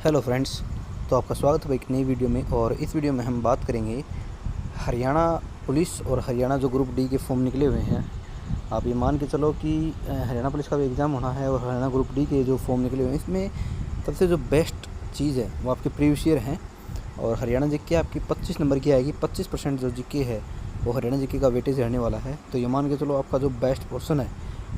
Hello friends, तो आपका स्वागत है एक नई वीडियो में। और इस वीडियो में हम बात करेंगे हरियाणा पुलिस और हरियाणा जो ग्रुप डी के फॉर्म निकले हुए हैं। आप ये मान के चलो कि हरियाणा पुलिस का भी एग्ज़ाम होना है और हरियाणा ग्रुप डी के जो फॉर्म निकले हुए हैं इसमें सबसे जो बेस्ट चीज़ है वो आपके प्रीवियस ईयर हैं। और हरियाणा जीके आपकी 25 नंबर की आएगी। 25% जो जीके है वो हरियाणा जीके का वेटेज रहने वाला है। तो ये मान के चलो आपका जो बेस्ट पोर्सन है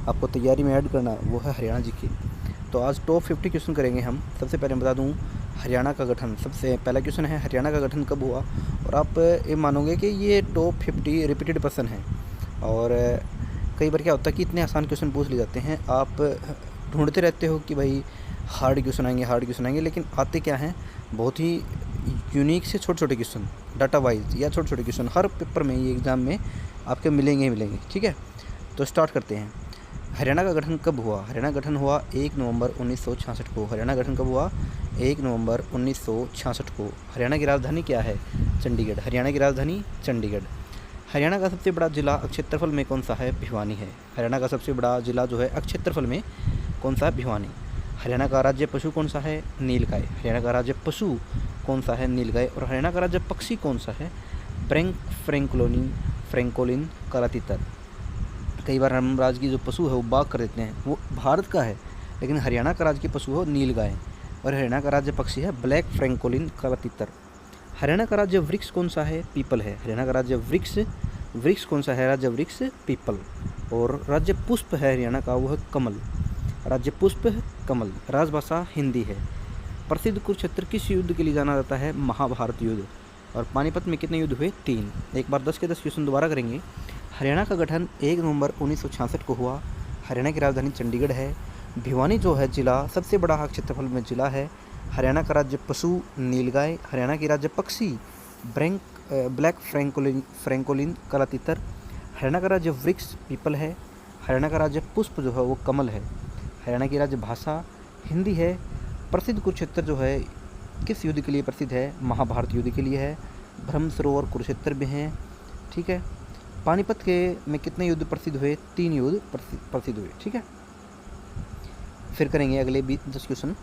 आपको तैयारी में ऐड करना है वो है हरियाणा जीके। तो आज टॉप 50 क्वेश्चन करेंगे हम। सबसे पहले बता दूं हरियाणा का गठन। सबसे पहला क्वेश्चन है हरियाणा का गठन कब हुआ। और आप ये मानोगे कि ये टॉप 50 रिपीटेड पर्सन है। और कई बार क्या होता है कि इतने आसान क्वेश्चन पूछ लिए जाते हैं, आप ढूंढते रहते हो कि भाई हार्ड क्वेश्चन आएंगे, लेकिन आते क्या हैं बहुत ही यूनिक से छोटे छोटे क्वेश्चन, डाटा वाइज या छोटे छोटे क्वेश्चन हर पेपर में ये एग्ज़ाम में आपके मिलेंगे ही मिलेंगे। ठीक है, तो स्टार्ट करते हैं। हरियाणा का गठन कब हुआ। हरियाणा गठन हुआ 1 नवंबर 1966 को। हरियाणा गठन कब हुआ 1 नवंबर 1966 को। हरियाणा की राजधानी क्या है, चंडीगढ़। हरियाणा की राजधानी चंडीगढ़। हरियाणा का सबसे बड़ा जिला क्षेत्रफल में कौन सा है, भिवानी है। हरियाणा का सबसे बड़ा जिला जो है क्षेत्रफल में कौन सा है, भिवानी। हरियाणा का राज्य पशु कौन सा है, नीलगाय। हरियाणा का राज्य पशु कौन सा है, नीलगाय। और हरियाणा का राज्य पक्षी कौन सा है, फ्रैंकोलिन काला तीतर। कई बार हम राज्य की जो पशु है वो बाघ कर देते हैं, वो भारत का है, लेकिन हरियाणा का राज्य की पशु है नीलगाय। और हरियाणा का राज्य पक्षी है ब्लैक फ्रैंकोलिन काला तीतर। हरियाणा का राज्य वृक्ष कौन सा है, पीपल है। हरियाणा का राज्य वृक्ष कौन सा है, राज्य वृक्ष पीपल। और राज्य पुष्प है हरियाणा का, वो है कमल। राज्य पुष्प है कमल। राजभाषा हिंदी है। प्रसिद्ध कुरुक्षेत्र किस युद्ध के लिए जाना जाता है, महाभारत युद्ध। और पानीपत में कितने युद्ध हुए, 3। एक बार 10 के 10 क्वेश्चन दोबारा करेंगे। हरियाणा का गठन 1 नवंबर 1966 को हुआ। हरियाणा की राजधानी चंडीगढ़ है। भिवानी जो है जिला सबसे बड़ा क्षेत्रफल में जिला है। हरियाणा का राज्य पशु नीलगाय। हरियाणा की राज्य पक्षी ब्लैक फ्रैंकोलिन काला तीतर। हरियाणा का राज्य वृक्ष पीपल है। हरियाणा का राज्य पुष्प जो है वो कमल है। हरियाणा की राज्य भाषा हिंदी है। प्रसिद्ध कुरुक्षेत्र जो है किस युद्ध के लिए प्रसिद्ध है, महाभारत युद्ध के लिए है। ब्रह्म सरोवर कुरुक्षेत्र में है। ठीक है। पानीपत के में कितने युद्ध प्रसिद्ध हुए, 3 युद्ध प्रसिद्ध हुए। ठीक है, फिर करेंगे अगले 10 क्वेश्चन।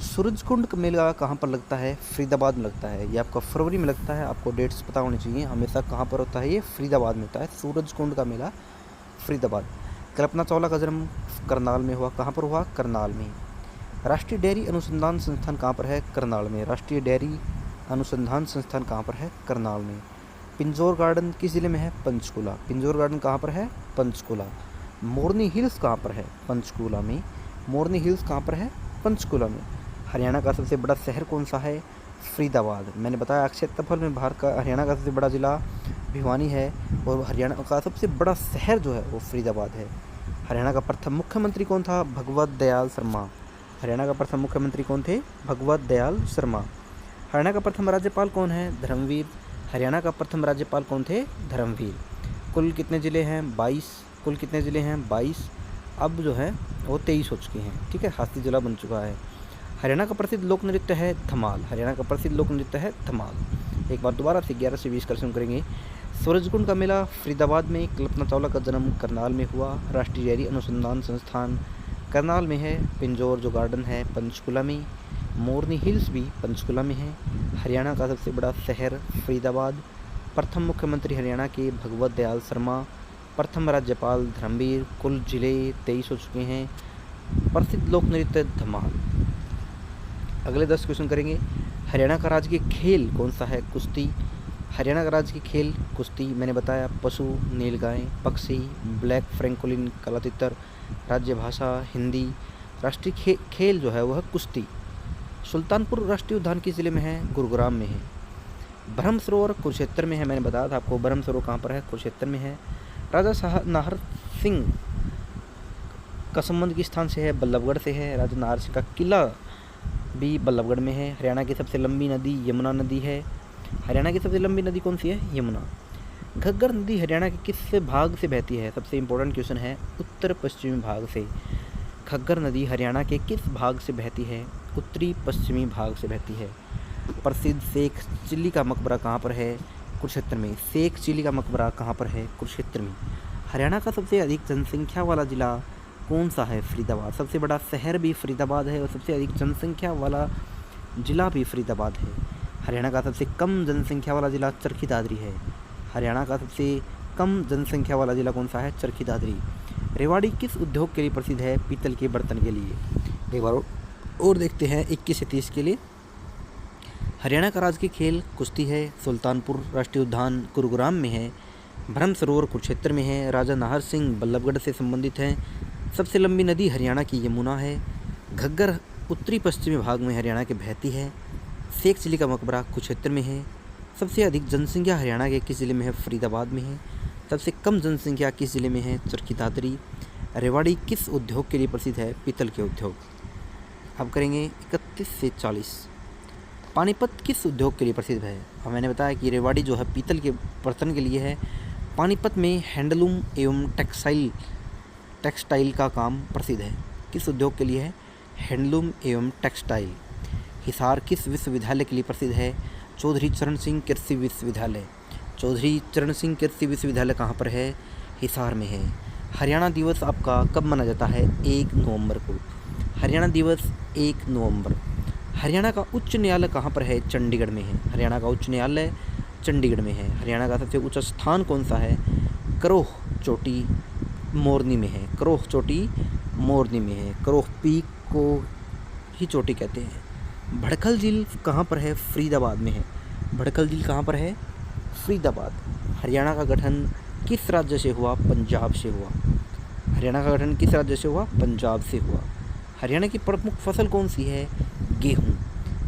सूरजकुंड का मेला कहाँ पर लगता है, फरीदाबाद में लगता है। ये आपका फरवरी में लगता है, आपको डेट्स पता होनी चाहिए। हमेशा कहाँ पर होता है, ये फरीदाबाद में होता है। सूरजकुंड का मेला फरीदाबाद। कल्पना चावला का जन्म करनाल में हुआ। कहाँ पर हुआ, करनाल में। राष्ट्रीय डेयरी अनुसंधान संस्थान कहाँ पर है, करनाल में। राष्ट्रीय डेयरी अनुसंधान संस्थान कहाँ पर है, करनाल में। पिंजौर गार्डन किस जिले में है, पंचकुला। पिंजौर गार्डन कहाँ पर है, पंचकुला। मोरनी हिल्स कहाँ पर है, पंचकुला में। मोरनी हिल्स कहाँ पर है, पंचकुला में। हरियाणा का सबसे बड़ा शहर कौन सा है, फरीदाबाद। मैंने बताया क्षेत्रफल में भारत का हरियाणा का सबसे बड़ा जिला भिवानी है और हरियाणा का सबसे बड़ा शहर जो है वो फरीदाबाद है। हरियाणा का प्रथम मुख्यमंत्री कौन था, भगवत दयाल शर्मा। हरियाणा का प्रथम मुख्यमंत्री कौन थे, भगवत दयाल शर्मा। हरियाणा का प्रथम राज्यपाल कौन है, धर्मवीर। हरियाणा का प्रथम राज्यपाल कौन थे, धर्मवीर। कुल कितने ज़िले हैं, 22। कुल कितने ज़िले हैं, 22। अब जो है वो 23 हो चुके हैं। ठीक है, हाथी जिला बन चुका है। हरियाणा का प्रसिद्ध लोक नृत्य है धमाल। हरियाणा का प्रसिद्ध लोक नृत्य है धमाल। एक बार दोबारा से 11 से 20 क्वेश्चन करेंगे। सूरजकुंड का मेला फरीदाबाद में। कल्पना चावला का जन्म करनाल में हुआ। राष्ट्रीय डेयरी अनुसंधान संस्थान करनाल में है। पिंजौर जो गार्डन है पंचकुला में। मोरनी हिल्स भी पंचकुला में है। हरियाणा का सबसे बड़ा शहर फरीदाबाद। प्रथम मुख्यमंत्री हरियाणा के भगवत दयाल शर्मा। प्रथम राज्यपाल धर्मवीर। कुल जिले 23 हो चुके हैं। प्रसिद्ध लोक नृत्य धमाल। अगले 10 क्वेश्चन करेंगे। हरियाणा का राजकीय खेल कौन सा है, कुश्ती। हरियाणा का राजकीय खेल कुश्ती। मैंने बताया पशु नीलगाय, पक्षी ब्लैक फ्रैंकोलिन काला तीतर। राज्य भाषा हिंदी। राष्ट्रीय खेल जो है वह कुश्ती। सुल्तानपुर राष्ट्रीय उद्यान किस जिले में है, गुरुग्राम में है। ब्रह्म सरोवर कुरुक्षेत्र में है। मैंने बताया था आपको ब्रह्म सरोवर कहाँ पर है, कुरुक्षेत्र में है। राजा नाहर सिंह का संबंध किस स्थान से है, बल्लभगढ़ से है। राजा नाहर सिंह का किला भी बल्लभगढ़ में है। हरियाणा की सबसे लंबी नदी यमुना नदी है। हरियाणा की सबसे लंबी नदी कौन सी है, यमुना। घग्गर नदी हरियाणा के किस भाग से बहती है, सबसे इंपॉर्टेंट क्वेश्चन है, उत्तर पश्चिमी भाग से। घग्गर नदी हरियाणा के किस भाग से बहती है, उत्तरी पश्चिमी भाग से बहती है। प्रसिद्ध शेख चिल्ली का मकबरा कहाँ पर है, कुरुक्षेत्र में। शेख चिल्ली का मकबरा कहाँ पर है, कुरुक्षेत्र में। हरियाणा का सबसे अधिक जनसंख्या वाला जिला कौन सा है, फरीदाबाद। सबसे बड़ा शहर भी फरीदाबाद है और सबसे अधिक जनसंख्या वाला जिला भी फरीदाबाद है। हरियाणा का सबसे कम जनसंख्या वाला जिला चरखी दादरी है। हरियाणा का सबसे कम जनसंख्या वाला जिला कौन सा है? चरखी दादरी। रेवाड़ी किस उद्योग के लिए प्रसिद्ध है? पीतल के बर्तन के लिए। एक बार और देखते हैं 21 से 30 के लिए। हरियाणा का राजकीय खेल कुश्ती है। सुल्तानपुर राष्ट्रीय उद्यान गुरुग्राम में है। ब्रह्म सरोवर कुरुक्षेत्र में है। राजा नाहर सिंह बल्लभगढ़ से संबंधित हैं। सबसे लंबी नदी हरियाणा की यमुना है। घग्गर उत्तरी पश्चिमी भाग में हरियाणा के बहती है। शेख चिली का मकबरा कुरुक्षेत्र में है। सबसे अधिक जनसंख्या हरियाणा के किस जिले में है? फरीदाबाद में है। सबसे कम जनसंख्या किस जिले में है? चरखी दादरी। रेवाड़ी किस उद्योग के लिए प्रसिद्ध है? पीतल के उद्योग। अब करेंगे 31 से 40। पानीपत किस उद्योग के लिए प्रसिद्ध है? अब मैंने बताया कि रेवाड़ी जो है पीतल के बर्तन के लिए है। पानीपत में हैंडलूम एवं टेक्सटाइल का काम प्रसिद्ध है। किस उद्योग के लिए है? हैंडलूम एवं टेक्सटाइल। हिसार किस विश्वविद्यालय के लिए प्रसिद्ध है? चौधरी चरण सिंह कृषि विश्वविद्यालय। चौधरी चरण सिंह कृषि विश्वविद्यालय कहाँ पर है? हिसार में है। हरियाणा दिवस आपका कब मनाया जाता है? 1 नवंबर को। हरियाणा दिवस 1 नवंबर। हरियाणा का उच्च न्यायालय कहाँ पर है? चंडीगढ़ में है। हरियाणा का उच्च न्यायालय चंडीगढ़ में है। हरियाणा का सबसे ऊंचा स्थान कौन सा है? करोह चोटी मोरनी में है। करोह चोटी मोरनी में है। करोह पीक को ही चोटी कहते हैं। भड़कल झील कहाँ पर है? फरीदाबाद में है। भड़कल झील कहाँ पर है? फरीदाबाद। हरियाणा का गठन किस राज्य से हुआ? पंजाब से हुआ। हरियाणा का गठन किस राज्य से हुआ? पंजाब से हुआ। हरियाणा की प्रमुख फसल कौन सी है? गेहूँ।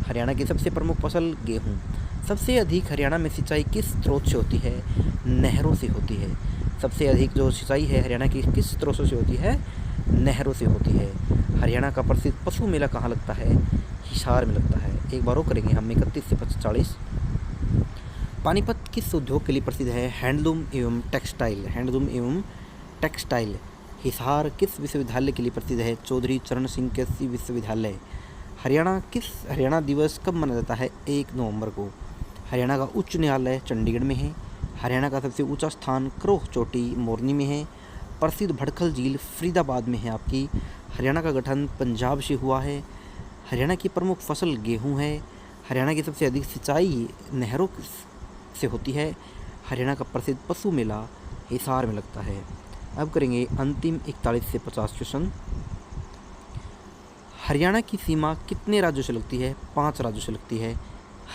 हरियाणा की सबसे प्रमुख फसल गेहूँ। सबसे अधिक हरियाणा में सिंचाई किस स्रोत से होती है? नहरों से होती है। सबसे अधिक जो सिंचाई है हरियाणा की किस स्रोतों से होती है? नहरों से होती है। हरियाणा का प्रसिद्ध पशु मेला कहाँ लगता है? हिसार में लगता है। एक बार और करेंगे हम 31 से 40। पानीपत किस उद्योग के लिए प्रसिद्ध है? हैंडलूम एवं टेक्सटाइल। हैंडलूम एवं टेक्सटाइल। हिसार किस विश्वविद्यालय के लिए प्रसिद्ध है? चौधरी चरण सिंह कृषि विश्वविद्यालय। हरियाणा दिवस कब मनाया जाता है? 1 नवंबर को। हरियाणा का उच्च न्यायालय चंडीगढ़ में है। हरियाणा का सबसे ऊंचा स्थान करोह चोटी मोरनी में है। प्रसिद्ध भड़कल झील फरीदाबाद में है आपकी। हरियाणा का गठन पंजाब से हुआ है। हरियाणा की प्रमुख फसल गेहूँ है। हरियाणा की सबसे अधिक सिंचाई नहरों से होती है। हरियाणा का प्रसिद्ध पशु मेला हिसार में लगता है। अब करेंगे अंतिम 41 से 50 क्वेश्चन। हरियाणा की सीमा कितने राज्यों से लगती है? 5 राज्यों से लगती है।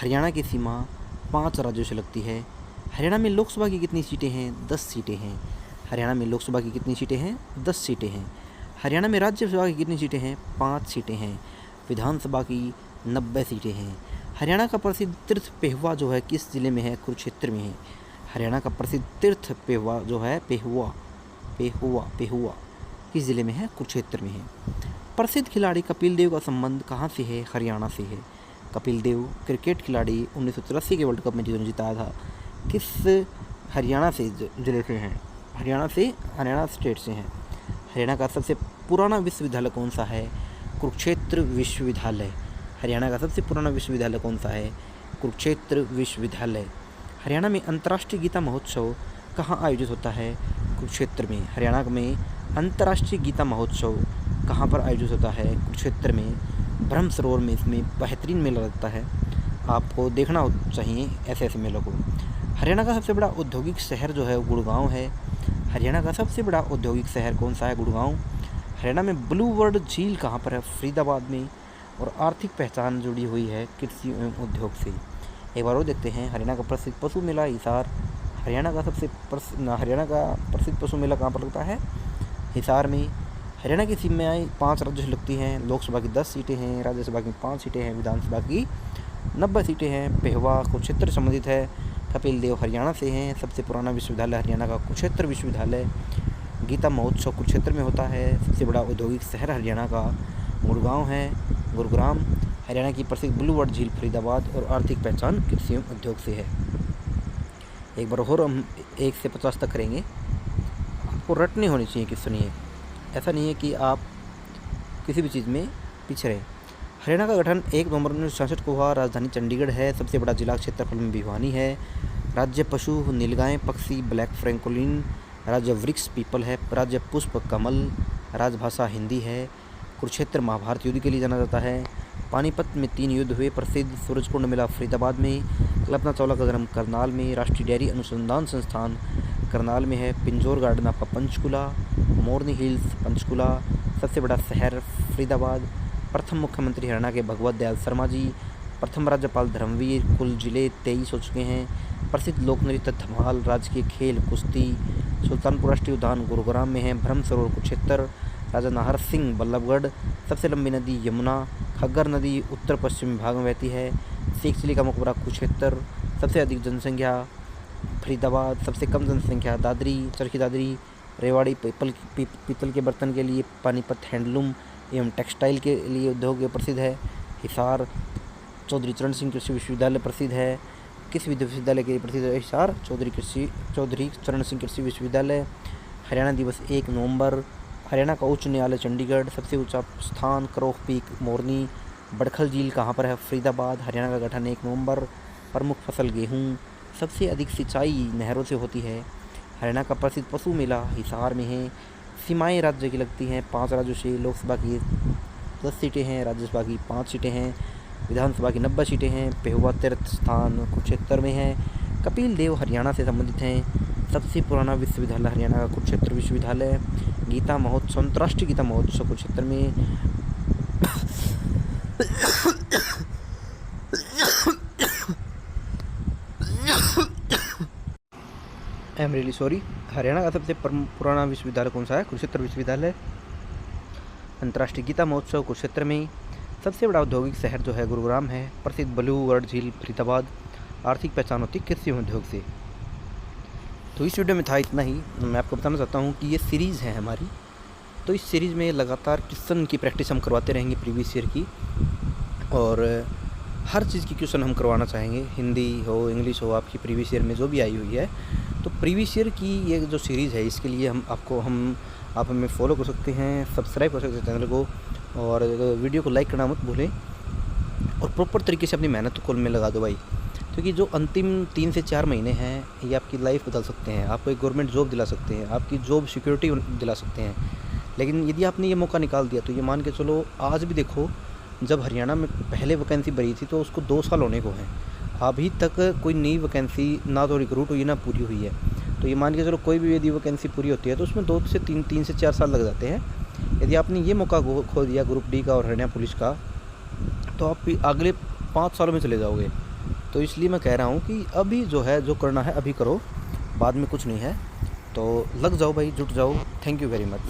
हरियाणा की सीमा 5 राज्यों से लगती है। हरियाणा में लोकसभा की कितनी सीटें हैं? 10 सीटें हैं। हरियाणा में लोकसभा की कितनी सीटें हैं? 10 सीटें हैं। हरियाणा में राज्यसभा की कितनी सीटें हैं? 5 सीटें हैं। विधानसभा की 90 सीटें हैं। हरियाणा का प्रसिद्ध तीर्थ पेहवा जो है किस जिले में है? कुरुक्षेत्र में है। हरियाणा का प्रसिद्ध तीर्थ पेहवा जो है पेहुआ किस जिले में है? कुरुक्षेत्र में है। प्रसिद्ध खिलाड़ी कपिल देव का संबंध कहाँ से है? हरियाणा से है। कपिल देव क्रिकेट खिलाड़ी 1984 के वर्ल्ड कप में जिन्होंने जिताया था किस हरियाणा से जिले से हैं? हरियाणा स्टेट से हैं। हरियाणा का सबसे पुराना विश्वविद्यालय कौन सा है? कुरुक्षेत्र विश्वविद्यालय। हरियाणा का सबसे पुराना विश्वविद्यालय कौन सा है? कुरुक्षेत्र विश्वविद्यालय। हरियाणा में अंतर्राष्ट्रीय गीता महोत्सव कहाँ आयोजित होता है? कुरुक्षेत्र में। हरियाणा में अंतर्राष्ट्रीय गीता महोत्सव कहाँ पर आयोजित होता है? कुरुक्षेत्र में। ब्रह्म सरोवर में इसमें बेहतरीन मेला लगता है, आपको देखना चाहिए ऐसे मेलों को। हरियाणा का सबसे बड़ा औद्योगिक शहर जो है वो गुड़गांव है। हरियाणा का सबसे बड़ा औद्योगिक शहर कौन सा है? गुड़गांव। हरियाणा में ब्लू वर्ल्ड झील कहाँ पर है? फरीदाबाद में। और आर्थिक पहचान जुड़ी हुई है कृषि एवं उद्योग से। एक बार और देखते हैं। हरियाणा का प्रसिद्ध पशु मेला हिसार। हरियाणा का प्रसिद्ध पशु मेला कहाँ पर लगता है? हिसार में। हरियाणा की सीमाएँ 5 राज्यों से लगती हैं। लोकसभा की 10 सीटें हैं। राज्यसभा की 5 सीटें हैं। विधानसभा की 90 सीटें हैं। पेहवा कुरुक्षेत्र संबंधित है। कपिल देव हरियाणा से हैं। सबसे पुराना विश्वविद्यालय हरियाणा का कुरुक्षेत्र विश्वविद्यालय। गीता महोत्सव कुरुक्षेत्र में होता है। सबसे बड़ा औद्योगिक शहर हरियाणा का गुड़गांव है, गुरुग्राम। हरियाणा की प्रसिद्ध ब्लू वर्ल्ड झील फरीदाबाद। और आर्थिक पहचान कृषि एवं उद्योग से है। एक बार और हम 1 से 50 तक करेंगे। आपको रटने होनी चाहिए कि सुनिए, ऐसा नहीं है कि आप किसी भी चीज़ में पीछे रहें। हरियाणा का गठन 1 नवंबर 1966 को हुआ। राजधानी चंडीगढ़ है। सबसे बड़ा जिला क्षेत्रफल में भिवानी है। राज्य पशु नीलगाय पक्षी ब्लैक फ्रैंकोलिन। राज्य वृक्ष पीपल है। राज्य पुष्प कमल। राजभाषा हिंदी है। कुरुक्षेत्र महाभारत युद्ध के लिए जाना जाता है। पानीपत में 3 युद्ध हुए प्रसिद्ध। सूरजकुंड मिला फरीदाबाद में। कल्पना चावला का जन्म करनाल में। राष्ट्रीय डेयरी अनुसंधान संस्थान करनाल में है। पिंजौर गार्डन आपका पंचकुला। मोरनी हिल्स पंचकुला। सबसे बड़ा शहर फरीदाबाद। प्रथम मुख्यमंत्री हरियाणा के भगवत दयाल शर्मा जी। प्रथम राज्यपाल धर्मवीर। कुल जिले 23 हो चुके हैं। प्रसिद्ध लोक नृत्य धमाल। राजकीय खेल कुश्ती। सुल्तानपुर राष्ट्रीय उद्यान गुरुग्राम में है। ब्रह्म सरोवर कुरुक्षेत्र। राजा नाहर सिंह बल्लभगढ़। सबसे लंबी नदी यमुना। खग्गर नदी उत्तर पश्चिमी भाग में बहती है। शेख चिली का मकबरा कुरुक्षेत्र। सबसे अधिक जनसंख्या फरीदाबाद। सबसे कम जनसंख्या दादरी चरखी दादरी। रेवाड़ी पीतल के बर्तन के लिए। पानीपत हैंडलूम एवं टेक्सटाइल के लिए उद्योग प्रसिद्ध है। हिसार चौधरी चरण सिंह कृषि विश्वविद्यालय प्रसिद्ध है। किस विश्वविद्यालय के लिए प्रसिद्ध है? हिसार चौधरी चरण सिंह कृषि विश्वविद्यालय। हरियाणा दिवस 1 नवंबर। हरियाणा का उच्च न्यायालय चंडीगढ़। सबसे ऊंचा स्थान करोह पीक मोरनी। बड़खल झील कहाँ पर है? फरीदाबाद। हरियाणा का गठन 1 नवंबर। प्रमुख फसल गेहूँ। सबसे अधिक सिंचाई नहरों से होती है। हरियाणा का प्रसिद्ध पशु मेला हिसार में है। सीमाएँ राज्य की लगती हैं 5 राज्यों से। लोकसभा की 10 सीटें हैं। राज्यसभा की 5 सीटें हैं। विधानसभा की 90 सीटें हैं। पेहुआ तीर्थ स्थान कुरुक्षेत्र में है। कपिल देव हरियाणा से संबंधित हैं। सबसे पुराना विश्वविद्यालय हरियाणा का कुरुक्षेत्र विश्वविद्यालय। गीता महोत्सव अंतर्राष्ट्रीय गीता महोत्सव कुरुक्षेत्र में। I am really sorry. Haryana का सबसे पुराना विश्वविद्यालय कौन सा है? कुरुक्षेत्र विश्वविद्यालय। अंतर्राष्ट्रीय गीता महोत्सव कुरुक्षेत्र में। सबसे बड़ा औद्योगिक शहर जो है गुरुग्राम है। प्रसिद्ध ब्लू वर्ल्ड झील फरीदाबाद। आर्थिक पहचान होती है कृषि उद्योग से। तो इस वीडियो में था इतना ही। मैं आपको बताना चाहता हूँ कि ये सीरीज़ है हमारी, तो इस सीरीज़ में लगातार क्वेश्चन की प्रैक्टिस हम करवाते रहेंगे प्रीवियस ईयर की, और हर चीज़ की क्वेश्चन हम करवाना चाहेंगे, हिंदी हो इंग्लिश हो, आपकी प्रीवियस ईयर में जो भी आई हुई है। तो प्रीवियस ईयर की ये जो सीरीज़ है इसके लिए आप हमें फॉलो कर सकते हैं, सब्सक्राइब कर सकते हैं चैनल को, और वीडियो को लाइक करना मत भूलें, और प्रॉपर तरीके से अपनी मेहनत को में लगा दो भाई, क्योंकि जो अंतिम 3 से 4 महीने हैं ये आपकी लाइफ बदल सकते हैं। आपको एक गवर्नमेंट जॉब दिला सकते हैं, आपकी जॉब सिक्योरिटी दिला सकते हैं। लेकिन यदि आपने ये मौका निकाल दिया तो ये मान के चलो, आज भी देखो जब हरियाणा में पहले वैकेंसी भरी थी तो उसको 2 साल होने को हैं, अभी तक कोई नई वैकेंसी ना तो रिक्रूट हुई ना पूरी हुई है। तो ये मान के चलो कोई भी यदि वैकेंसी पूरी होती है तो उसमें 2 से 3 से 4 साल लग जाते हैं। यदि आपने ये मौका खो दिया ग्रुप डी का और हरियाणा पुलिस का, तो आप अगले 5 सालों में चले जाओगे। तो इसलिए मैं कह रहा हूँ कि अभी जो है, जो करना है अभी करो, बाद में कुछ नहीं है। तो लग जाओ भाई, जुट जाओ। Thank you very much.